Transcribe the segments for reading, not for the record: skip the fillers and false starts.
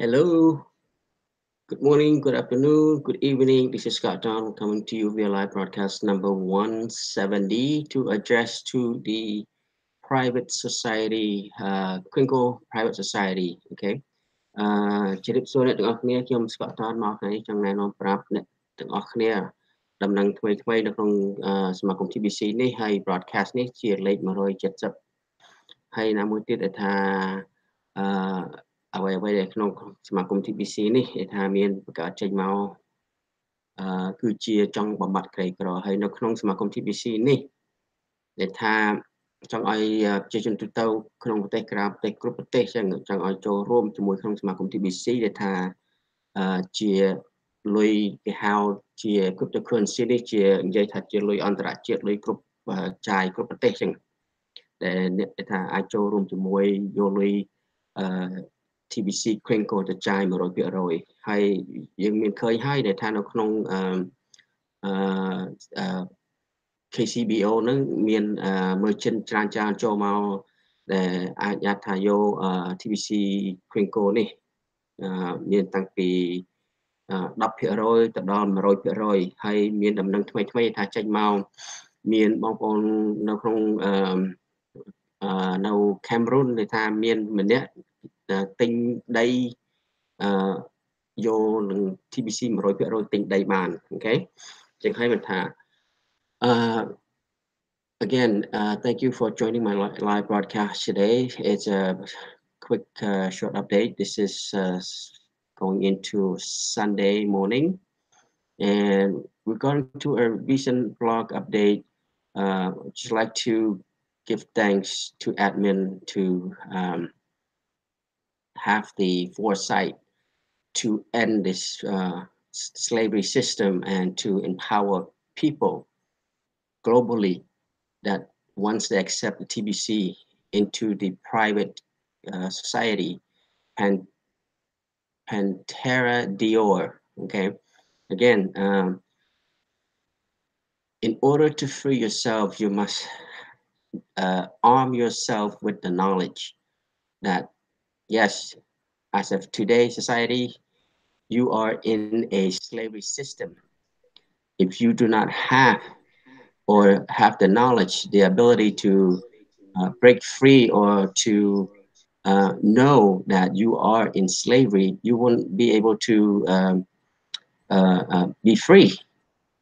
Hello, good morning, good afternoon, good evening. This is Scott Don coming to you via live broadcast number 170 to address to the private society, Kringle Private Society. Okay. ជម្រាបសួរអ្នកទាំងអស់គ្នាខ្ញុំ Scott Don មកថ្ងៃនេះចង់ណែនាំប្រាប់អ្នកទាំងអស់គ្នាដំណឹងថ្មីៗនៅក្នុងសមាគម TBC នេះហើយ broadcast នេះជាលេខ170ហើយណាមួយទៀតដែលថាអឺ អ្វីៗដែលក្នុងសមាគម TBC នេះដែលថាមានបង្កើតចេញមកគឺជាចង់បំបត្តិក្រីក្រហើយនៅក្នុងសមាគម TBC នេះដែលថាចង់ឲ្យប្រជាជនទូទៅក្នុងប្រទេសក្រៅប្រទេសគ្រប់ប្រទេសចឹងចង់ឲ្យចូលរួមជាមួយក្នុងសមាគម TBC ដែលថាជាលុយគេហៅជា cryptocurrency នេះជានិយាយថាជាលុយអន្តរជាតិលុយគ្រប់ចាយគ្រប់ប្រទេសចឹងដែលអ្នកថាអាចចូលរួមជាមួយយកលុយTBC Kringle ទៅចាយ 100% ហើយយើងមានឃើញហើយដែលថានៅក្នុងKCBO ហ្នឹងមានmerchant ច្រើនចូលមកដែលអាចថាយក TBC Kringle នេះមានតាំងពី10% ទៅដល់ 100% ហើយមានដំណឹងថ្មីថាចេញមកមានបងប្អូននៅក្នុងនៅ Cameroon ដែលថាមានម្នាក់ទិញដីយកនឹង TBC 100% ទិញដីបានអូខេចឹងហើយមិនថា again thank you for joining my live broadcast today. It's a quick short update. This is going into Sunday morning and regarding to a recent blog update, just like to give thanks to admin to have the foresight to end this slavery system and to empower people globally that once they accept the TBC into the private society and Pantera Dior. Okay, again, in order to free yourself, you must arm yourself with the knowledge that yes, as of today's society, you are in a slavery system. If you do not have or have the knowledge, the ability to break free or to know that you are in slavery, you won't be able to be free.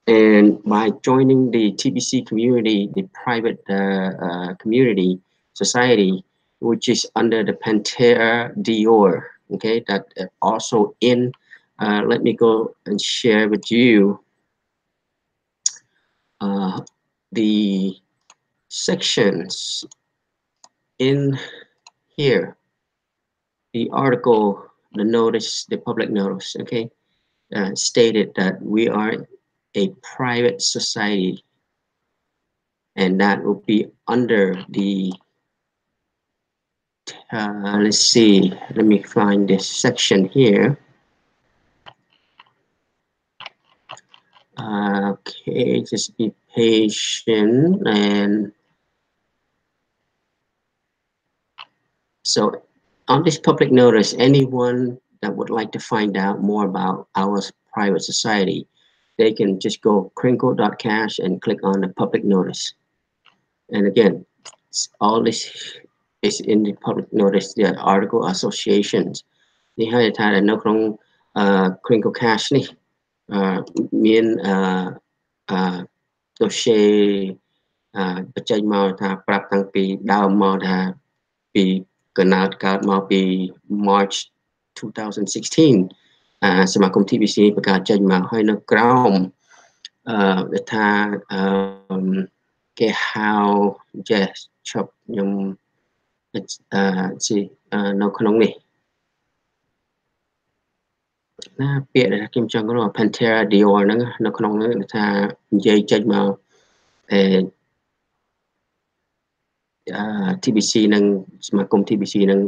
And by joining the TBC community, the private community society, which is under the Pantera Dior, okay, that also in, let me go and share with you the sections in here, the article, the notice, the public notice, okay, stated that we are a private society and that will be under the let's see, let me find this section here. Okay, just be patient. And so on this public notice, anyone that would like to find out more about our private society, they can just go kringle.cash and click on the public notice. And again, all this is in the public notice, the article associations. នេះហើយថានៅក្នុង Kringle Cash នេះមានdossier បញ្ចេញមកថាប្រាប់តាំងពីដើមមកថាពីកើតមកពី March 2016 សមាគម TBC បង្កើតចេញមកហើយនៅក្រោមថាគេហៅចេះឈប់ខ្ញុំនៅក្នុងនេះណាពាក្យដែលខ្ញុំចង់រក Pantera Dior ហ្នឹងនៅក្នុងហ្នឹងថានិយាយចេញមកTBC នឹងសមាគម TBC នឹង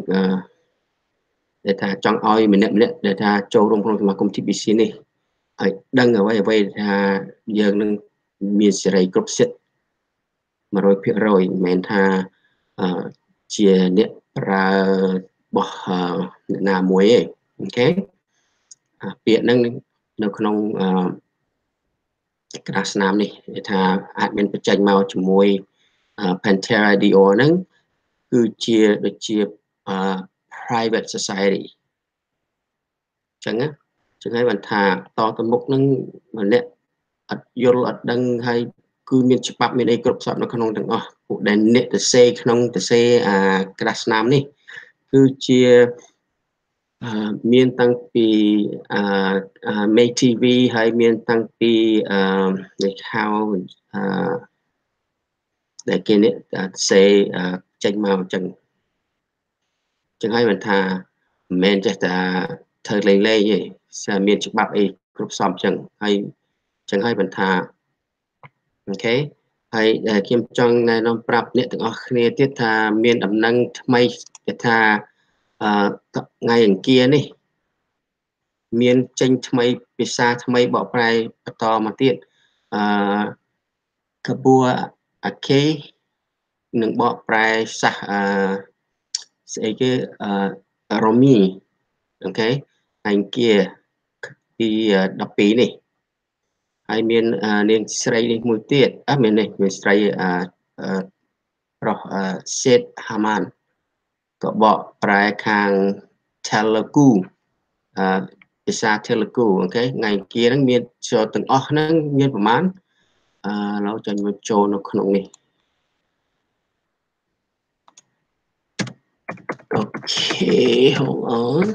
ដែលថាចង់ឲ្យម្នាក់ដែលថាចូលរួមក្នុងសមាគម TBC នេះឲ្យដឹងអ្វីថាយើងនឹងមានសេរីគ្រប់សិទ្ធិ 100% មិនមែនថាជាអ្នកប្រើរបស់អ្នកណាមួយទេ អូខេពាក្យហ្នឹងនៅក្នុងក្រាស់ស្នាមនេះគេថាអាចមានបញ្ចេញមកជាមួយ Pantera Dior ហ្នឹងគឺជាដូចជា private society ចឹងណាចឹងហើយបានថាតទៅមុខហ្នឹងម្នាក់អត់យល់អត់ដឹងហើយគឺមានច្បាប់មានអីគ្រប់សពនៅក្នុងទាំងអស់ពួកដែលអ្នកទៅសេក្នុងទៅសេក្រាស់ស្នាមនេះគឺជាមានតាំងពីមេ TV ហើយមានតាំងពីនៃខោដែលគេនេះសេចេញមកអញ្ចឹងហើយបានថាមិនមែនចេះតែធ្វើលេងទេមានច្បាប់អីគ្រប់សពអញ្ចឹងហើយបានថាអូខេហើយខ្ញុំចង់ណែនាំប្រាប់អ្នកទាំងអស់គ្នាទៀតថាមានដំណឹងថ្មីគេថាថ្ងៃអង្គារនេះមានចេញថ្មីភាសាថ្មីបកប្រែបន្តមកទៀតកបួអាខេនឹងបកប្រែសាសស្អីគេរ៉ូមីអូខេអង្គារទី12នេះហើយមាននាងស្រីនេះមួយទៀតមានស្រីប្រុសសេតហាម៉ានក៏បកប្រែខាង Telugu ភាសា Telugu អូខេថ្ងៃអង្គារហ្នឹងមានចូលទាំងអស់ហ្នឹងមានប្រហែលឥឡូវចាញ់មកចូលនៅក្នុងនេះ Okay, hold on.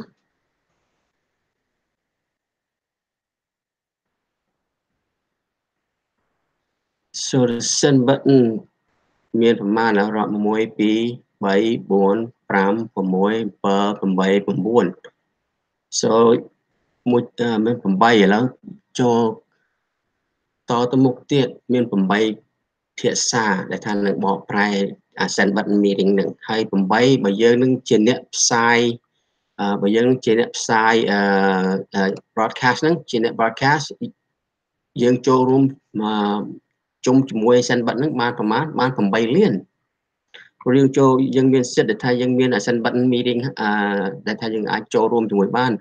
So the send button មានប្រមាណរាប់1 2 3 4 5 6 7 8 9 so មួយមាន8ឥឡូវចូលតទៅមុខទៀតមាន8ភាសាដែលថានឹងបកប្រែ send button meeting នឹងហើយ8បើយើងនឹងជាអ្នកផ្សាយបើយើងជាអ្នកផ្សាយbroadcast ហ្នឹងជាអ្នក broadcast យើងចូលរួមជុំជាមួយ send button ហ្នឹងបានប្រមាណបាន8លានយើងចូលយើងមានសិទ្ធិថាយើងមាន send button meeting ដែលថាយើងអាចចូលរួមជាមួយបាន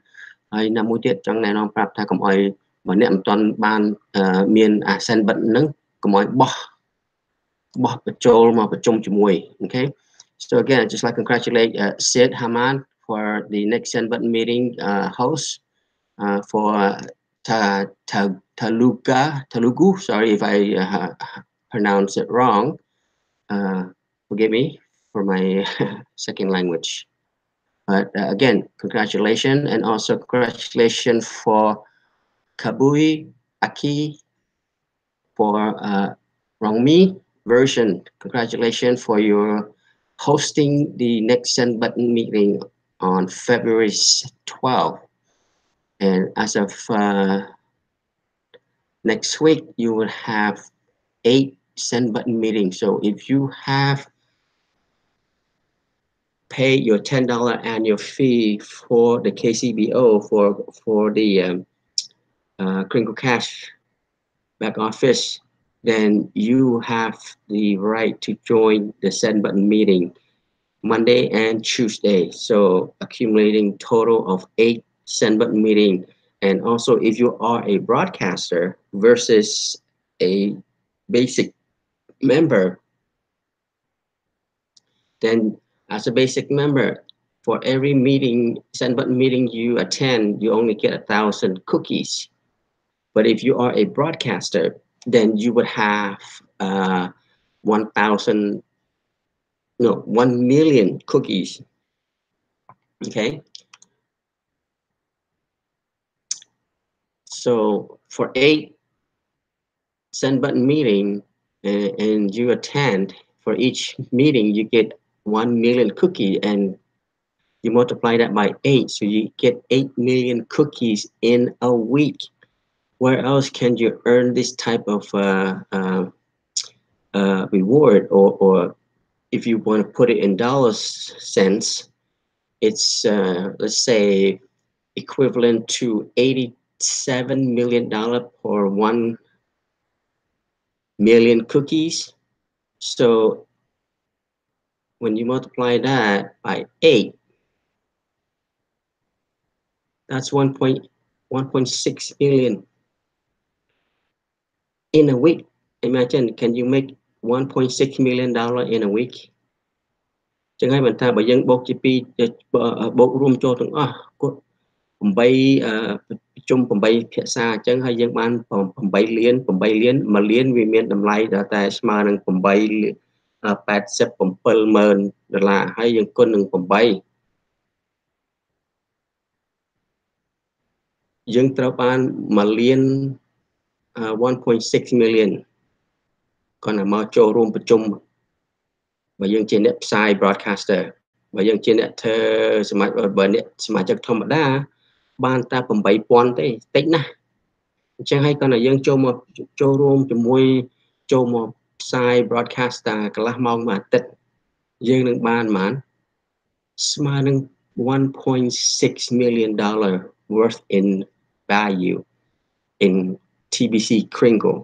ហើយណាមួយទៀតចង់ណែនាំប្រាប់ថាកុំអោយបើអ្នកមិនទាន់បានមាន send button ហ្នឹងកុំអោយបោះបញ្ចូលមកប្រជុំជាមួយ okay so again I just like to congratulate Sid Haman for the next send button meeting host for Telugu sorry if I pronounce it wrong forgive me for my second language but again congratulations and also congratulations for Kabui Aki for Rongmi version. Congratulations for your hosting the next send button meeting on February 12th. And as of next week, you will have 8 send button meetings. So if you have paid your $10 annual fee for the KCBO for the Kringle Cash back office, then you have the right to join the send button meeting Monday and Tuesday. So accumulating total of 8 send button meeting. And also if you are a broadcaster versus a basic member, then as a basic member, for every meeting, send button meeting you attend, you only get 1,000 cookies. But if you are a broadcaster, then you would have 1 million cookies. Okay. So for 8 send button meeting and you attend, for each meeting you get 1 million cookie and you multiply that by 8, so you get 8 million cookies in a week. Where else can you earn this type of reward or if you want to put it in dollars cents, it's let's say equivalent to $87 million for 1 million cookies. So when you multiply that by 8, That's 1.6 million in a week. Imagine, can you make $1.6 million in a week? ចឹងហើយមិនថាបើយើងបូកជា2បូករួមចូលទាំងអស់គាត់8ប្រជុំ8ភាសាអញ្ចឹងហើយយើងបាន8លាន1លានវាមានតម្លៃដល់តែស្មើនឹង$87,000 ហើយយើងគុណនឹង8យើងត្រូវបាន1លាន1.6 million គាត់តែមកចូលរួមប្រជុំបើយើងជាអ្នកផ្សាយ broadcaster បើយើងជាអ្នកធ្វើបើអ្នកសមាជិកធម្មតាបានតែ8,000ទេតិចណាស់អញ្ចឹងហើយគាត់តែយើងចូលរួមជាមួយចូលមកផ្សាយ broadcaster កន្លះម៉ោងមួយអាទិត្យយើងនឹងបានប៉ុន្មានស្មើនឹង$1.6 million worth in value in TBC Kringle.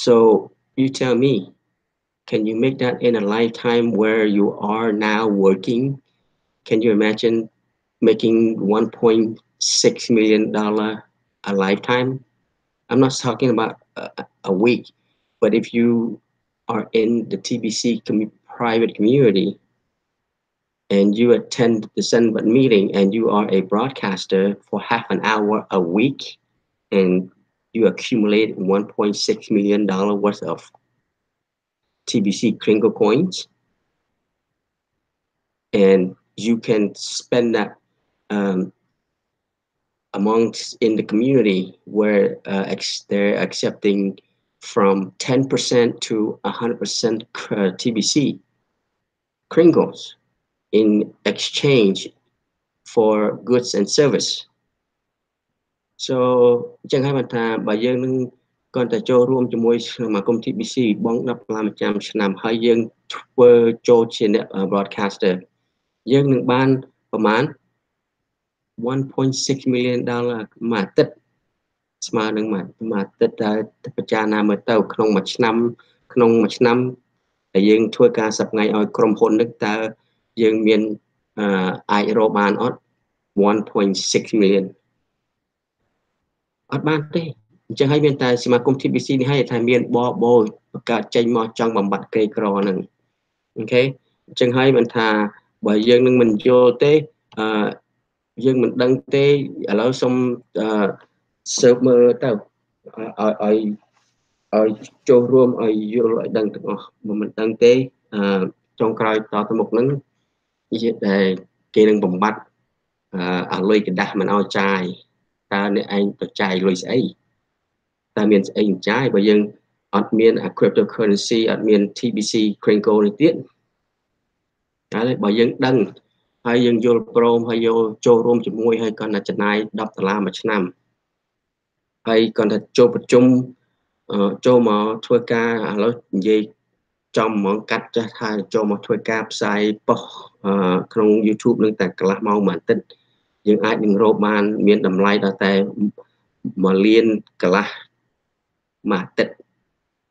So you tell me, can you make that in a lifetime where you are now working? Can you imagine making $1.6 million a lifetime? I'm not talking about a week, but if you are in the TBC private community and you attend the Sunbird meeting and you are a broadcaster for half an hour a week and you accumulate $1.6 million worth of TBC Kringle coins, and you can spend that amongst in the community where they're accepting from 10% to 100% TBC Kringles in exchange for goods and service. So អញ្ចឹងហើយបានថាបើយើងនឹងគាត់តែចូលរួមជាមួយសមាគម TBC បង$10មួយឆ្នាំហើយយើងធ្វើចូលជាអ្នក broadcaster យើងនឹងបានប្រមាណ$1.6 million មួយអាទិត្យស្មើនឹងមួយអាទិត្យដែលពិចារណាមើលទៅក្នុងមួយឆ្នាំដែលយើងធ្វើការសប្ថ្ងៃឲ្យក្រុមហ៊ុននឹងតើយើងមានអាចរកបានអត់$1.6 million អត់បានទេអញ្ចឹងហើយមានតែសមាគម TBC នេះហើយថាមានបបោបង្កើតចេញមកចង់បំបត្តិក្រីក្រហ្នឹងអូខេអញ្ចឹងហើយមិនថាបើយើងនឹងមិនយល់ទេយើងមិនដឹងទេឥឡូវសូមស៊ើបមើលទៅឲ្យចូលរួមឲ្យយល់ឲ្យដឹងទាំងអស់បើមិនដឹងទេចុងក្រោយតទៅមុខហ្នឹងនិយាយតែគេនឹងបំបត្តិអាលុយកដាស់មិនឲ្យចាយតើអ្នកឯងទៅចាយលុយស្អីតើមានស្អីចាយបើយើងអត់មាន cryptocurrency អត់មាន TBC Kringle នេះទៀតហើយបើយើងដឹងហើយយើងយល់ព្រមហើយយកចូលរួមជាមួយហើយគាត់តែចំណាយ$10មួយឆ្នាំហើយគាត់តែចូលប្រជុំចូលមកធ្វើការឥឡូវនិយាយចំហ្មងកាត់ចេះថាចូលមកធ្វើការផ្សាយប៉ុស្តិ៍ក្នុង YouTube នឹងតែកន្លះម៉ោងមួយអាទិត្យយើងអាចនឹងរកបានមានតម្លៃដល់តែ1លានកន្លះមួយអាទិត្យ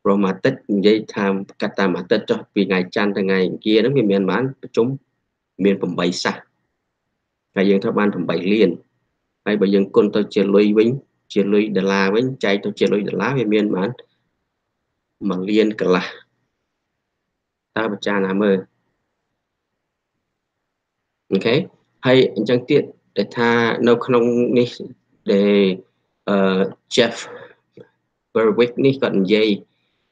ព្រោះមួយអាទិត្យនិយាយថាកាត់តាមអាទិត្យចុះពីថ្ងៃច័ន្ទទៅថ្ងៃអង្គារហ្នឹងវាមានបានប្រជុំមាន8សាសហើយយើងត្រូវបាន8លានហើយបើយើងគុណទៅជាលុយវិញជាលុយដុល្លារវិញចែកទៅជាលុយដុល្លារវាមានបាន1លានកន្លះតើពិចារណាមើលអូខេហើយអញ្ចឹងទៀតដែលថានៅក្នុងនេះដែល Jeff Berwick នេះគាត់និយាយ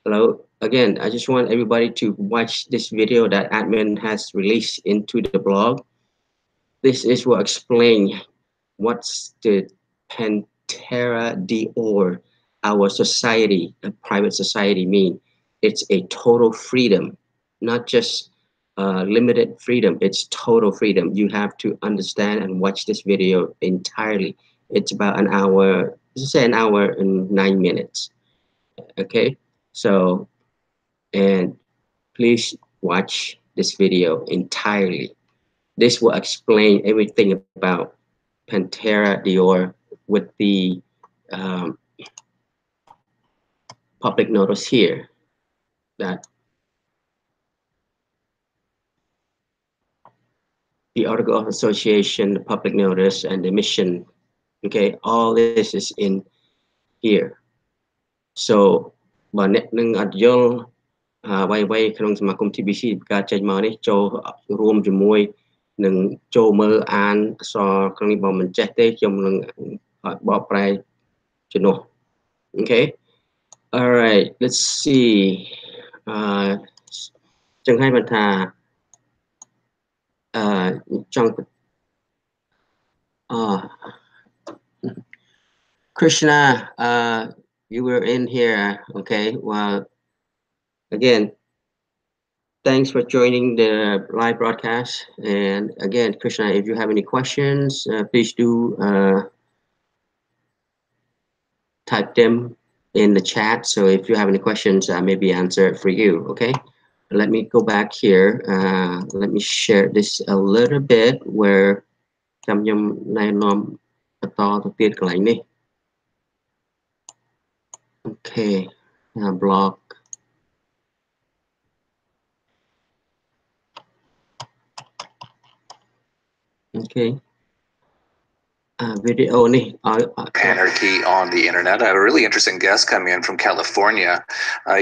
Hello again I just want everybody to watch this video that admin has released into the blog. This is will explain what's the Pantera d'Or, our society, a private society mean. It's a total freedom, not just limited freedom. It's total freedom. You have to understand and watch this video entirely. It's about an hour, let's say an hour and 9 minutes. Okay, so and please watch this video entirely. This will explain everything about Pantera d'Or with the public notice here that the article of association, the public notice, and the mission. Okay, all this is in here. So បើអ្នកនឹងអត់យល់អ្វីៗក្នុងសមាគម TBC ការចេញមកនេះចូលរួមជាមួយនឹងចូលមើលអានអក្សរក្នុងនេះបើមិនចេះទេខ្ញុំនឹងបកប្រែជំនួស Okay. All right, let's see. ចឹងហើយមិនថាចង់Krishna, you were in here. Okay. Well, again, thanks for joining the live broadcast. And again, Krishna, if you have any questions, please do type them in the chat. So if you have any questions, maybe answer it for you. Okay. Let me go back here. Let me share this a little bit whereខ្ញុំណែនាំបន្តទៅទៀតកន្លែងនេះ Okay. Block. Okay. Video anarchy on the internet. I had a really interesting guest come in from California.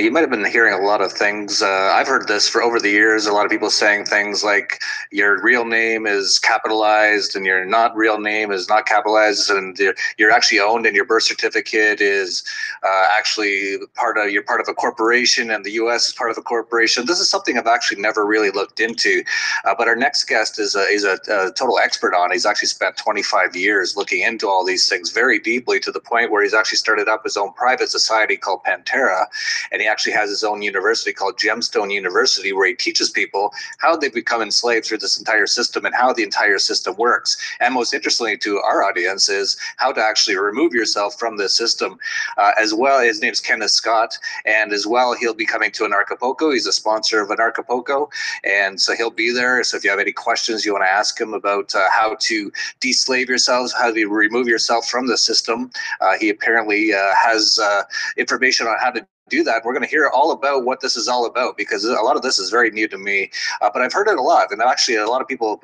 You might have been hearing a lot of things. I've heard this for over the years. A lot of people saying things like your real name is capitalized and your not real name is not capitalized, and you're actually owned and your birth certificate is actually you're part of a corporation and the U.S. is part of a corporation. This is something I've actually never really looked into. But our next guest is a total expert on. He's actually spent 25 years looking into all these things very deeply, to the point where he's actually started up his own private society called Pantera, and he actually has his own university called Gemstone University, where he teaches people how they become enslaved through this entire system and how the entire system works. And most interestingly to our audience is how to actually remove yourself from the system. As well, his name's Kenneth Scott, and as well he'll be coming to Anarchapulco. He's a sponsor of Anarchapulco, and so he'll be there. So if you have any questions you want to ask him about how to deslave yourselves, how to remove yourself from the system, he apparently has information on how to do that. We're going to hear all about what this is all about, because a lot of this is very new to me, but I've heard it a lot. And actually a lot of people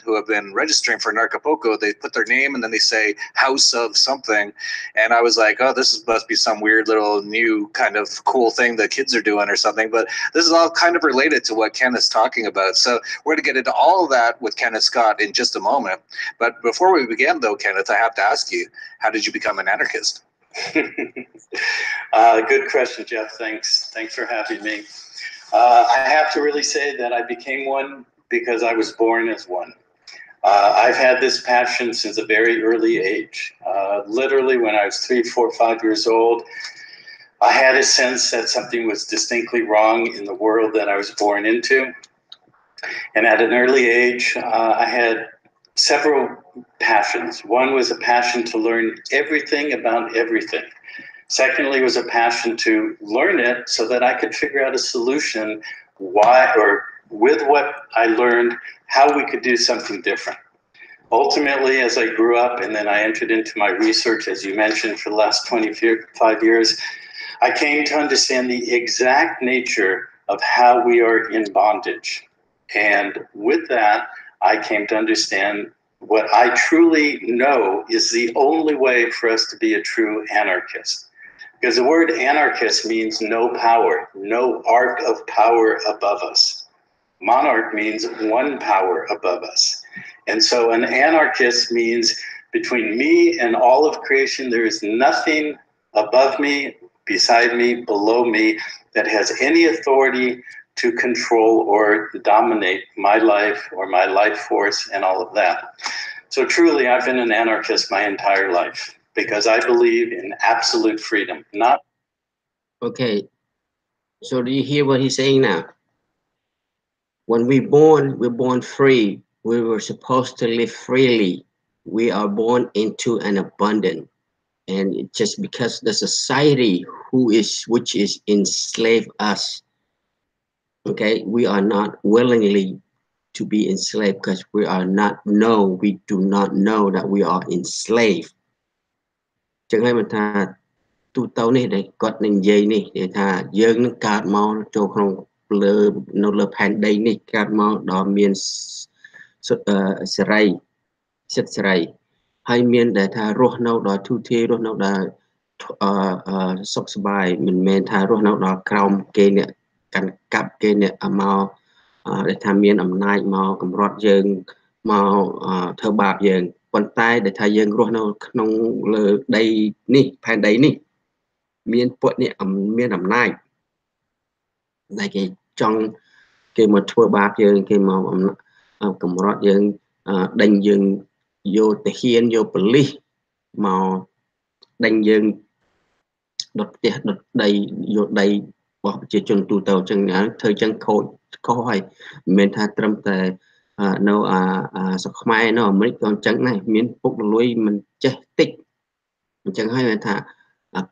who have been registering for Anarchapulco, they put their name and then they say house of something, and I was like, oh, this must be some weird little new kind of cool thing that kids are doing or something. But this is all kind of related to what Ken is talking about, so we're going to get into all of that with Kenneth Scott in just a moment. But before we begin though, Kenneth, I have to ask you, how did you become an anarchist? Good question, Jeff. Thanks for having me. I have to really say that I became one because I was born as one. I've had this passion since a very early age. Literally when I was 3, 4, 5 years old, I had a sense that something was distinctly wrong in the world that I was born into. And at an early age, I had several passions. One was a passion to learn everything about everything. Secondly, was a passion to learn it so that I could figure out a solution with what I learned, how we could do something different. Ultimately, as I grew up and then I entered into my research, as you mentioned, for the last 25 years, I came to understand the exact nature of how we are in bondage. And with that, I came to understand what I truly know is the only way for us to be a true anarchist. Because the word anarchist means no power, no arc of power above us. Monarch means one power above us. And so an anarchist means between me and all of creation, there is nothing above me, beside me, below me, that has any authority to control or dominate my life or my life force and all of that. So truly, I've been an anarchist my entire life because I believe in absolute freedom, not... Okay, so do you hear what he's saying now? When we're born free. We were supposed to live freely. We are born into an abundance. And just because the society which is enslaved us, okay, we are not willingly to be enslaved because we do not know that we are enslaved. ចឹងហើយមិនថាទូទៅនេះដែលគាត់នឹងនិយាយនេះគេថាយើងនឹងកើតមកចូលក្នុងនៅលើផែនដីនេះកើតមកដល់មាន សេរីសិទ្ធិសេរីហើយមានដែលថារស់នៅដល់ទូធារស់នៅដល់សុខសប្បាយមិនមែនថារស់នៅដល់ក្រោមគេអ្នកកាន់កាប់គេអ្នកមកដែលថាមានអំណាចមកកម្រិតយើងមកធ្វើបាបយើងប៉ុន្តែដែលថាយើងរស់នៅក្នុងលើដីនេះផែនដីនេះមានពួកអ្នកមានអំណាចដែលគេចង់គេមកធ្វើបាបយើងគេមកកម្រិតយើងដេញយើងយកទាហានយកប៉ូលីសមកដេញយើងដុតផ្ទះដុតដីយកដីរបស់ប្រជាជនទូទៅអញ្ចឹងធ្វើអញ្ចឹងខូចខុសហើយមិនមែនថាត្រឹមតែនៅស្រុកខ្មែរនៅអាមេរិកក៏អញ្ចឹងដែរមានពុករលួយមិនចេះតិចអញ្ចឹងហើយថា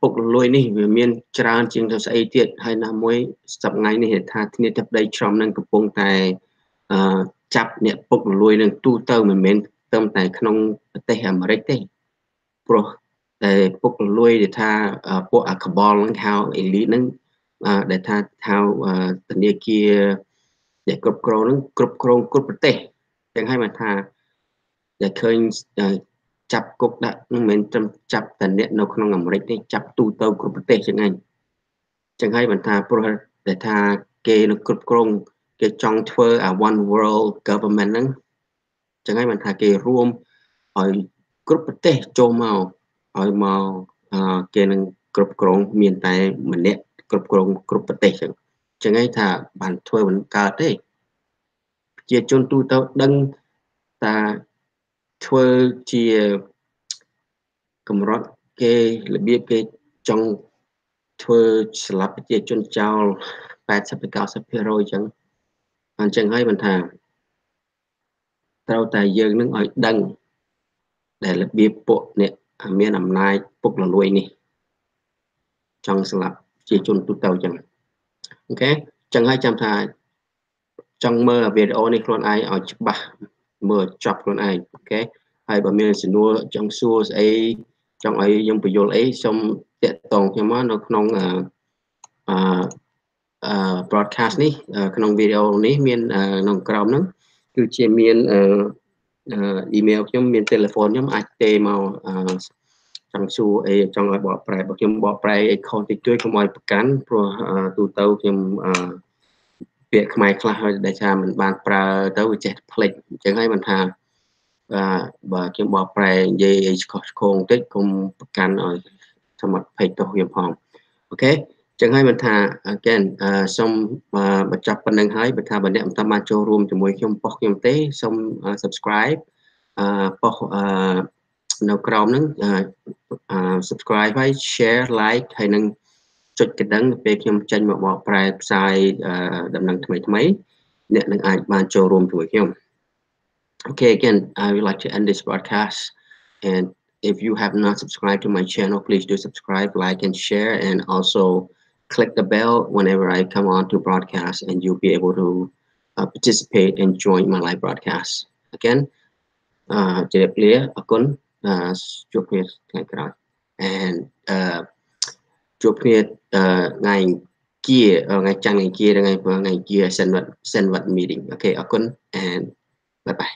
ពុករលួយនេះវាមានច្រើនជាងទៅស្អីទៀតហើយណាមួយសប្តាហ៍នេះថាគ្នាទឹកដីច្រំនឹងកំពុងតែចាប់អ្នកពុករលួយនឹងទូទៅមិនមែនត្រឹមតែក្នុងប្រទេសអាមេរិកទេព្រោះតែពុករលួយដែលថាពួកអាក្បលហ្នឹងហៅអេលីតហ្នឹងដែលថាហៅធនាគារដែលគ្រប់គ្រងហ្នឹងគ្រប់គ្រងគ្រប់ប្រទេសអញ្ចឹងហើយបានថាដែលឃើញចាប់គុកដាក់មិនមែនត្រឹមចាប់តែអ្នកនៅក្នុងអាមេរិកទេចាប់ទូទៅគ្រប់ប្រទេសចឹងហ្នឹងអញ្ចឹងហើយបានថាព្រោះតែថាគេនឹងគ្រប់គ្រងគេចង់ធ្វើអា one world government ហ្នឹងអញ្ចឹងហើយបានថាគេរួមឲ្យគ្រប់ប្រទេសចូលមកឲ្យមកគេនឹងគ្រប់គ្រងមានតែម្នាក់គ្រប់គ្រងគ្រប់ប្រទេសចឹងអញ្ចឹងហើយថាបានធ្វើមិនកើតទេប្រជាជនទូទៅដឹងថាធ្វើជាកម្រិតគេរបៀបគេចង់ធ្វើស្លាប់ប្រជាជនចោល 80-90% អញ្ចឹងហើយបានថាត្រូវតែយើងនឹងឲ្យដឹងដែលរបៀបពួកអ្នកមានអំណាចពុករលួយនេះចង់ស្លាប់ជាជនទូទៅអញ្ចឹងអូខេអញ្ចឹងហើយចាំថាចង់មើលវីដេអូនេះខ្លួនឯងឲ្យច្បាស់មើលចប់ខ្លួនឯងអូខេហើយបើមានសំណួរចង់សួរស្អីចង់ឲ្យខ្ញុំបញ្យល់អីសូមតាក់ទងខ្ញុំមកនៅក្នុងbroadcast នេះក្នុងវីដេអូនេះមានក្នុងក្រោមហ្នឹងគឺជាមានemail ខ្ញុំមាន telephone ខ្ញុំអាចទេមកចង់សួរអីចង់ឲ្យបកប្រែបើខ្ញុំបកប្រែអីខុសតិចតួចកុំឲ្យប្រកាន់ព្រោះទូទៅខ្ញុំពាក្យខ្មែរខ្លះដែលថាមិនបានប្រើទៅវាចេះភ្លេចអញ្ចឹងហើយមិនថាបើខ្ញុំបកប្រែនិយាយអីឆ្កោះឆ្កងតិចកុំប្រកាន់ឲ្យសមត្ថភាពទោះខ្ញុំផងអូខេចឹងហើយមិនថា again សូមបញ្ចប់ប៉ុណ្្នឹងហើយបើថាបើអ្នកមិនតាមចូលរួមជាមួយខ្ញុំប៉ុសខ្ញុំទេសូម subscribe ប៉ុសនៅក្រោមហ្នឹងsubscribe ហើយ share like ហើយនឹងចុចកណ្ដឹងពេលខ្ញុំចេញមកបកប្រែផ្សាយដំណឹងថ្មីអ្នកនឹងអាចបានចូលរួមជាមួយខ្ញុំ Okay, again, I would like to end this broadcast, and if you have not subscribed to my channel, please do subscribe, like, and share, and also click the bell whenever I come on to broadcast, and you'll be able to participate and join my live broadcast. Again, ជម្រាបលាអរគុណជួបគ្នាថ្ងៃក្រោយ and ជួបគ្នាថ្ងៃគៀថ្ងៃច័ន្ទថ្ងៃគៀថ្ងៃគៀ Senate meeting. Okay, អរគុណ and bye bye.